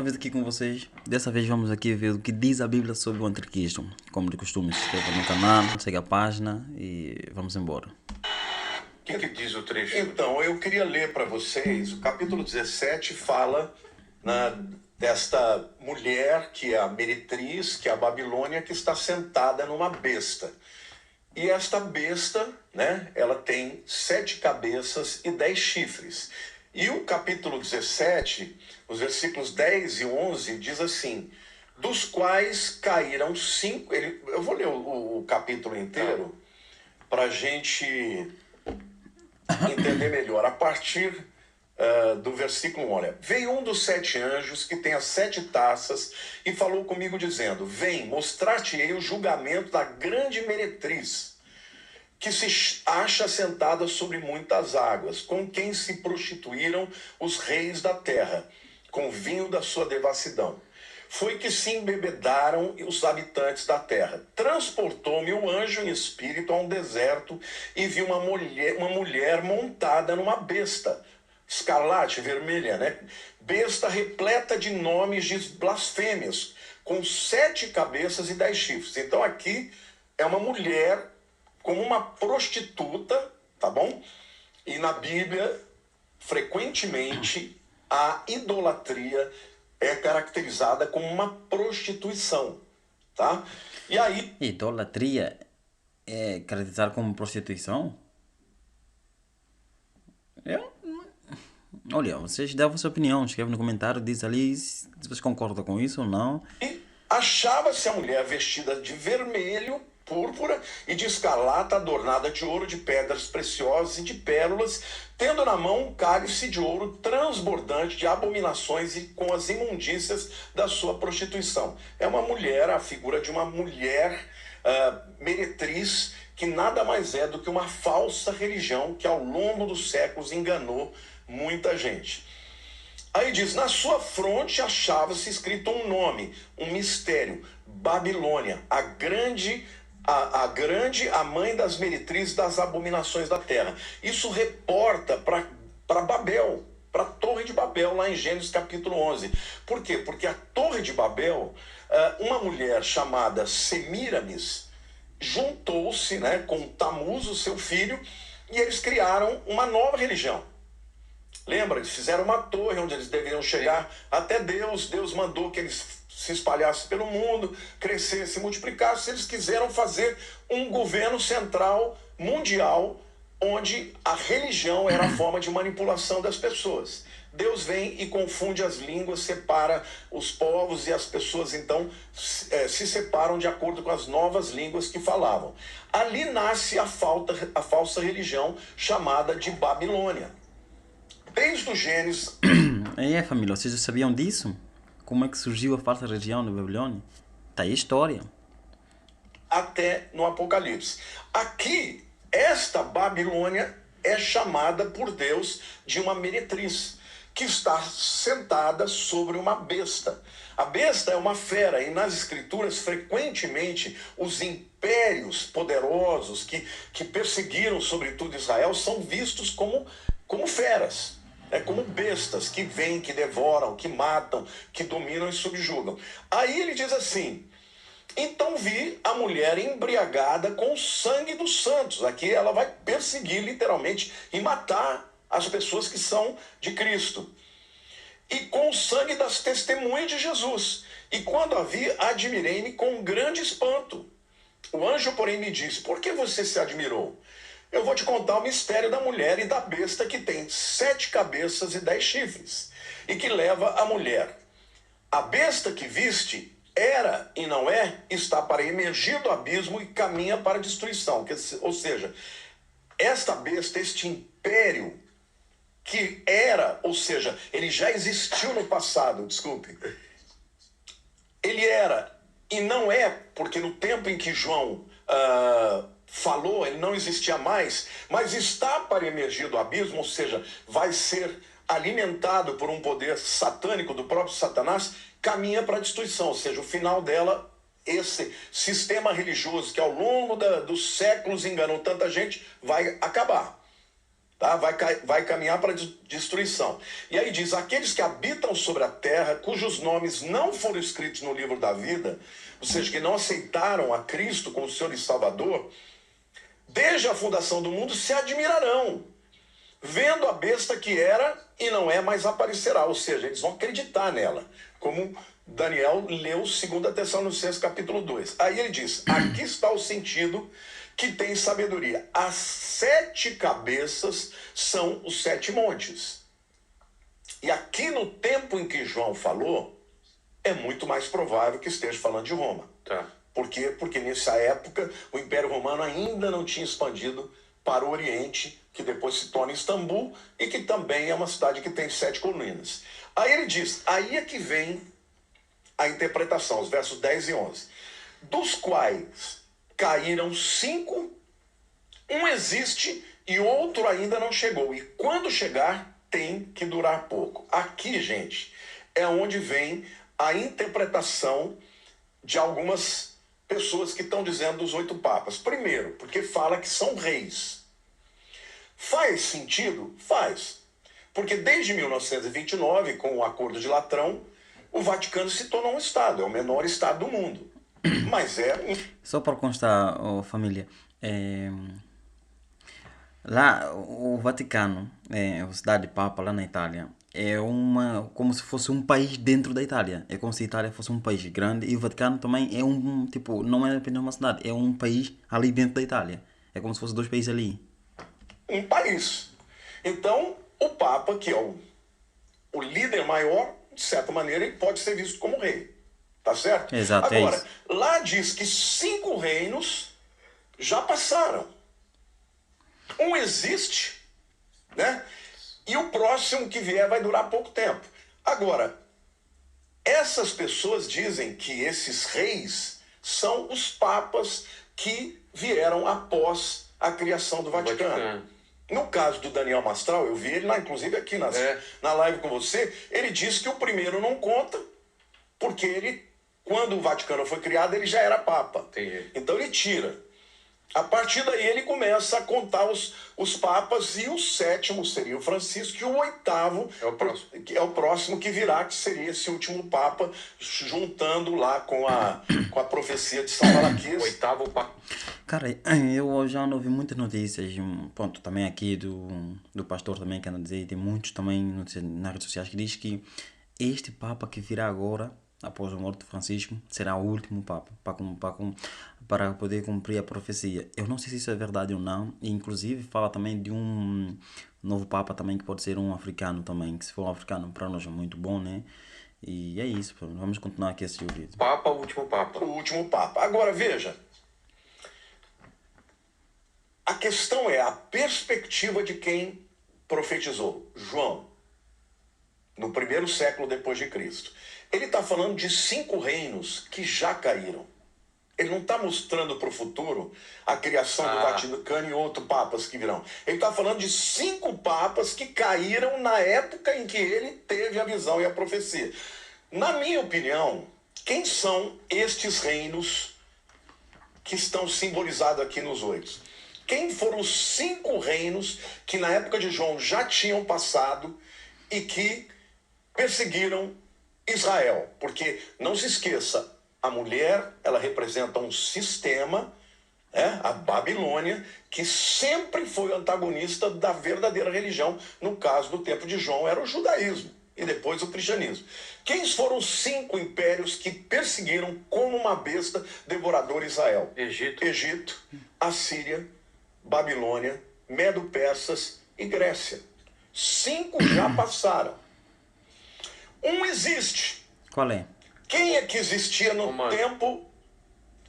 Vez aqui com vocês. Dessa vez vamos aqui ver o que diz a Bíblia sobre o anticristo. Como de costume, se inscreva no canal, segue a página e vamos embora. O que diz o trecho? Então, eu queria ler para vocês, o capítulo 17 fala desta mulher que é a meretriz, que é a Babilônia, que está sentada numa besta. E esta besta, né, ela tem 7 cabeças e 10 chifres. E o capítulo 17, os versículos 10 e 11, diz assim: dos quais caíram 5... Eu vou ler o capítulo inteiro para a gente entender melhor. A partir do versículo 1, olha: veio um dos 7 anjos que tem as 7 taças e falou comigo dizendo: vem, mostrar-te-ei o julgamento da grande meretriz, que se acha sentada sobre muitas águas, com quem se prostituíram os reis da terra, com o vinho da sua devassidão. Foi que se embebedaram os habitantes da terra. Transportou-me o anjo em espírito a um deserto e vi uma mulher montada numa besta, escarlate, vermelha, né? Besta repleta de nomes de blasfêmias, com 7 cabeças e 10 chifres. Então aqui é uma mulher como uma prostituta, tá bom? E na Bíblia, frequentemente, a idolatria é caracterizada como uma prostituição, tá? E aí... Idolatria é caracterizada como prostituição? Olha, vocês dão a sua opinião, escreve no comentário, diz ali se vocês concordam com isso ou não. E achava-se a mulher vestida de vermelho, púrpura e de escarlata, adornada de ouro, de pedras preciosas e de pérolas, tendo na mão um cálice de ouro transbordante de abominações e com as imundícias da sua prostituição. É uma mulher, a figura de uma mulher meretriz, que nada mais é do que uma falsa religião que ao longo dos séculos enganou muita gente. Aí diz: na sua fronte achava-se escrito um nome, um mistério: Babilônia, a mãe das meretrizes das abominações da terra. Isso reporta para Babel, para a Torre de Babel, lá em Gênesis capítulo 11. Por quê? Porque a Torre de Babel, uma mulher chamada Semíramis, juntou-se, né, com Tamuz, o seu filho, e eles criaram uma nova religião. Lembra? Eles fizeram uma torre onde eles deveriam chegar até Deus. Deus mandou que eles se espalhassem pelo mundo, crescessem, multiplicassem. Eles quiseram fazer um governo central mundial, onde a religião era a forma de manipulação das pessoas. Deus vem e confunde as línguas, separa os povos, e as pessoas então se separam de acordo com as novas línguas que falavam. Ali nasce a falsa religião chamada de Babilônia. Desde o Gênesis... Família, vocês já sabiam disso? Como é que surgiu a falsa religião da Babilônia? Tá aí a história. Até no Apocalipse. Aqui, esta Babilônia é chamada por Deus de uma meretriz, que está sentada sobre uma besta. A besta é uma fera, e nas escrituras, frequentemente, os impérios poderosos que perseguiram, sobretudo, Israel, são vistos como feras. Como bestas que vêm, que devoram, que matam, que dominam e subjugam. Aí ele diz assim: então vi a mulher embriagada com o sangue dos santos. Aqui ela vai perseguir literalmente e matar as pessoas que são de Cristo. E com o sangue das testemunhas de Jesus. E quando a vi, admirei-me com grande espanto. O anjo, porém, me disse: por que você se admirou? Eu vou te contar o mistério da mulher e da besta, que tem 7 cabeças e 10 chifres, e que leva a mulher. A besta que viste era e não é, está para emergir do abismo e caminha para a destruição. Ou seja, esta besta, este império que era, ou seja, ele já existiu no passado, desculpe. Ele era e não é, porque no tempo em que João falou, ele não existia mais, mas está para emergir do abismo, ou seja, vai ser alimentado por um poder satânico do próprio Satanás, caminha para a destruição. Ou seja, o final dela, esse sistema religioso que ao longo dos séculos enganou tanta gente, vai acabar. tá? Vai caminhar para destruição. E aí diz: aqueles que habitam sobre a terra, cujos nomes não foram escritos no livro da vida, ou seja, que não aceitaram a Cristo como Senhor e Salvador, desde a fundação do mundo se admirarão, vendo a besta que era e não é, mais aparecerá. Ou seja, eles vão acreditar nela, como Daniel leu 2 Tessalonicenses capítulo 2. Aí ele diz: aqui está o sentido que tem sabedoria. As 7 cabeças são os 7 montes. E aqui no tempo em que João falou, é muito mais provável que esteja falando de Roma. Tá. Por quê? Porque nessa época o Império Romano ainda não tinha expandido para o Oriente, que depois se torna Istambul, e que também é uma cidade que tem 7 colunas. Aí ele diz, aí é que vem a interpretação, os versos 10 e 11. Dos quais caíram 5, um existe e outro ainda não chegou. E quando chegar, tem que durar pouco. Aqui, gente, é onde vem a interpretação de algumas pessoas que estão dizendo dos 8 papas. Primeiro, porque fala que são reis. Faz sentido? Faz. Porque desde 1929, com o Acordo de Latrão, o Vaticano se tornou um Estado. É o menor Estado do mundo. Mas Só para constar, família, lá o Vaticano, a cidade Papa lá na Itália, é como se fosse um país dentro da Itália. É como se a Itália fosse um país grande e o Vaticano também é tipo, não é apenas uma cidade, é um país ali dentro da Itália. É como se fosse 2 países ali. um país. Então, o Papa, que é o líder maior, de certa maneira, ele pode ser visto como rei. Tá certo? Exato, Agora, é isso. lá diz que 5 reinos já passaram. Um existe, né? E o próximo que vier vai durar pouco tempo. Agora, essas pessoas dizem que esses reis são os papas que vieram após a criação do Vaticano. No caso do Daniel Mastral, eu vi ele lá, inclusive aqui na live com você, ele disse que o primeiro não conta, porque ele, quando o Vaticano foi criado, ele já era papa. Entendi. Então ele tira. A partir daí ele começa a contar os papas, e o 7º seria o Francisco, e o 8º é o próximo que virá, que seria esse último papa, juntando lá com a profecia de São Malaquias. 8º papa. Cara, eu já ouvi muitas notícias, ponto, também aqui do pastor também que anda a dizer, e tem muitos também notícias nas redes sociais que diz que este Papa que virá agora, após a morte de Francisco, será o último Papa para poder cumprir a profecia. Eu não sei se isso é verdade ou não, e inclusive fala também de um novo Papa também que pode ser um africano também, que se for um africano para nós é muito bom, né? E é isso, vamos continuar aqui esse vídeo. Papa, o último Papa. O último Papa. Agora veja, a questão é a perspectiva de quem profetizou. João, no 1º século depois de Cristo. Ele está falando de 5 reinos que já caíram. Ele não está mostrando para o futuro a criação do Vaticano e outros papas que virão. Ele está falando de 5 papas que caíram na época em que ele teve a visão e a profecia. Na minha opinião, quem são estes reinos que estão simbolizados aqui nos 8? Quem foram os 5 reinos que na época de João já tinham passado e que perseguiram Israel? Porque, não se esqueça, a mulher, ela representa um sistema, a Babilônia, que sempre foi o antagonista da verdadeira religião. No caso do tempo de João, era o judaísmo e depois o cristianismo. Quem foram os 5 impérios que perseguiram como uma besta devoradora Israel? Egito, Assíria, Babilônia, Medo-Persas e Grécia. 5 já passaram. Um existe. Qual é? Quem é que existia no tempo?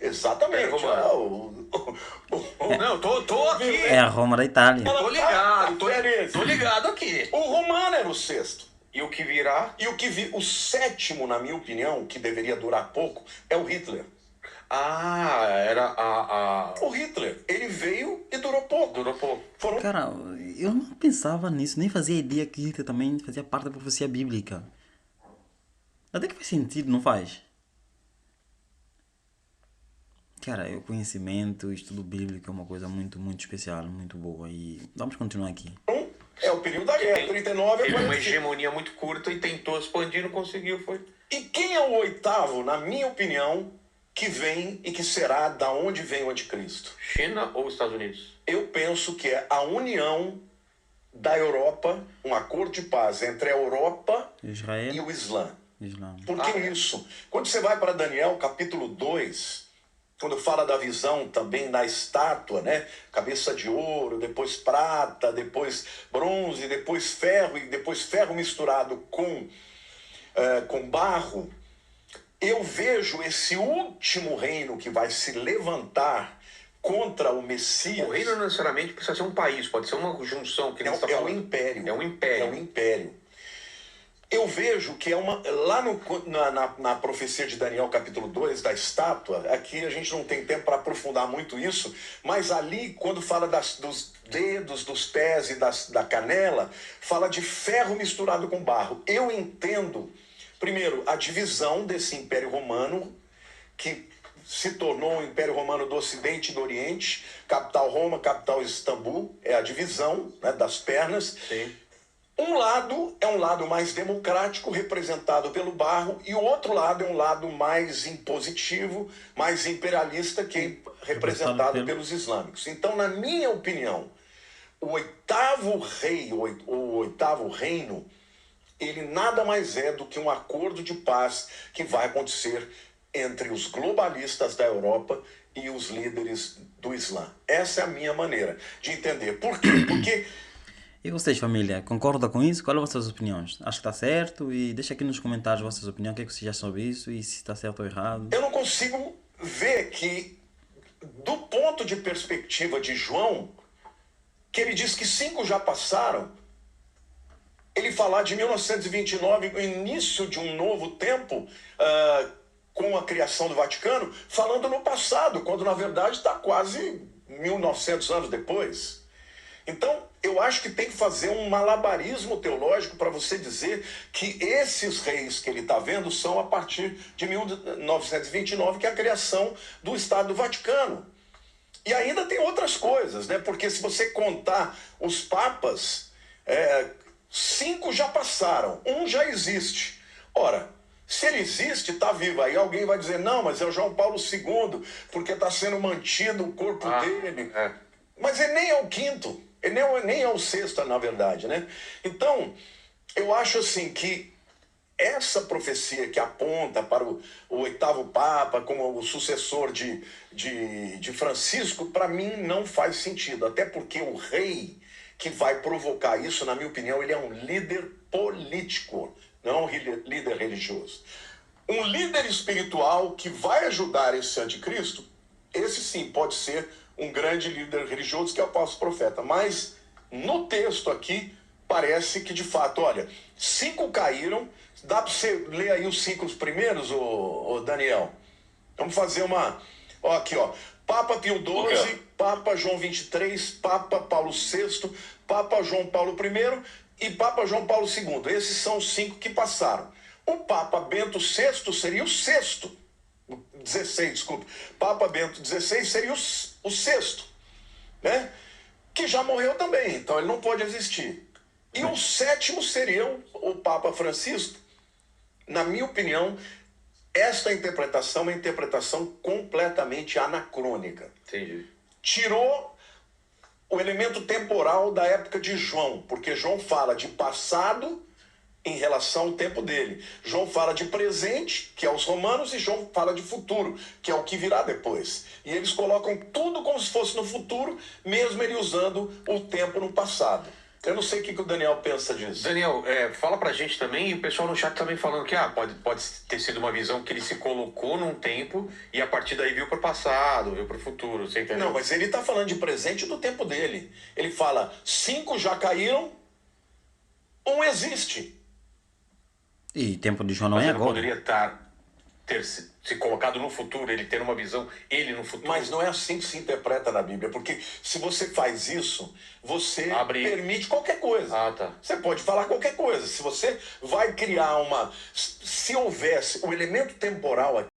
Exatamente. Não, tô aqui. É a Roma da Itália. Tô ligado aqui. O romano era o 6º. E o que virá? E o 7º, na minha opinião, que deveria durar pouco, é o Hitler. Era o Hitler. Ele veio e durou pouco. Cara, eu não pensava nisso, nem fazia ideia que Hitler também fazia parte da profecia bíblica. Até que faz sentido, não faz? Cara, o conhecimento, o estudo bíblico é uma coisa muito, muito especial, muito boa. E vamos continuar aqui. É o período da guerra, 39 a Teve uma 45. hegemonia muito curta e tentou expandir, não conseguiu, foi. E quem é o oitavo, na minha opinião, que vem e que será da onde vem o anticristo? China ou Estados Unidos? Eu penso que é a união da Europa, um acordo de paz entre a Europa Israel. e o Islã. Islã. Por que isso? Quando você vai para Daniel, capítulo 2, quando fala da visão também da estátua, né? Cabeça de ouro, depois prata, depois bronze, depois ferro, e depois ferro misturado com barro, eu vejo esse último reino que vai se levantar contra o Messias. O reino não necessariamente precisa ser um país, pode ser uma junção que é, está é falando. um império. É um império. É um império. Eu vejo que é uma. Lá na profecia de Daniel, capítulo 2, da estátua, aqui a gente não tem tempo para aprofundar muito isso, mas ali, quando fala dos dedos, dos pés e da canela, fala de ferro misturado com barro. Eu entendo, primeiro, a divisão desse Império Romano, que se tornou o Império Romano do Ocidente e do Oriente, capital Roma, capital Istambul, é a divisão, né, das pernas. Sim. Um lado é um lado mais democrático, representado pelo barro, e o outro lado é um lado mais impositivo, mais imperialista, que é representado pelos islâmicos. Então, na minha opinião, o oitavo rei, o oitavo reino, ele nada mais é do que um acordo de paz que vai acontecer entre os globalistas da Europa e os líderes do Islã. Essa é a minha maneira de entender. Por quê? Porque... E vocês, família, concordam com isso? Quais são as vossas opiniões? Acho que está certo? E deixa aqui nos comentários as vossas opiniões, o que é que vocês acham sobre isso e se está certo ou errado. Eu não consigo ver que, do ponto de perspectiva de João, que ele diz que 5 já passaram, ele falar de 1929, o início de um novo tempo, com a criação do Vaticano, falando no passado, quando na verdade está quase 1900 anos depois. Então, eu acho que tem que fazer um malabarismo teológico para você dizer que esses reis que ele está vendo são a partir de 1929, que é a criação do Estado do Vaticano. E ainda tem outras coisas, né? Porque se você contar os papas, 5 já passaram, 1 já existe. Ora, se ele existe, está vivo. Aí alguém vai dizer, não, mas é o João Paulo II, porque está sendo mantido o corpo dele. Mas ele nem é o 5º. Ele nem é o 6º, na verdade, né? Então, eu acho assim que essa profecia que aponta para o 8º Papa como o sucessor de Francisco, para mim não faz sentido. Até porque o rei que vai provocar isso, na minha opinião, ele é um líder político, não é um líder religioso. Um líder espiritual que vai ajudar esse anticristo, esse sim pode ser um grande líder religioso, que é o falso profeta. Mas no texto aqui, parece que de fato, olha, 5 caíram. Dá para você ler aí os 5 primeiros, ô Daniel? Vamos fazer uma... Ó, aqui, ó. Papa Pio XII, Papa João XXIII, Papa Paulo VI, Papa João Paulo I e Papa João Paulo II. Esses são os 5 que passaram. O Papa Bento VI seria o 6º. 16, desculpa. Papa Bento XVI seria o 6º, né? Que já morreu também, então ele não pode existir. E o 7º seria o Papa Francisco. Na minha opinião, esta interpretação é uma interpretação completamente anacrônica. Entendi. Tirou o elemento temporal da época de João, porque João fala de passado em relação ao tempo dele. João fala de presente, que é os romanos, e João fala de futuro, que é o que virá depois. E eles colocam tudo como se fosse no futuro, mesmo ele usando o tempo no passado. Eu não sei o que o Daniel pensa disso. Daniel, fala pra gente também, e o pessoal no chat também falando que pode ter sido uma visão que ele se colocou num tempo e a partir daí viu pro passado, viu pro futuro, você entendeu? Não, mas ele está falando de presente do tempo dele. Ele fala, 5 já caíram, 1 existe. E tempo de João não Mas é ele agora. poderia ter se colocado no futuro, ele ter uma visão, ele no futuro. Mas não é assim que se interpreta na Bíblia, porque se você faz isso, você permite qualquer coisa. Ah, tá. Você pode falar qualquer coisa. Se você vai criar se houvesse o elemento temporal aqui,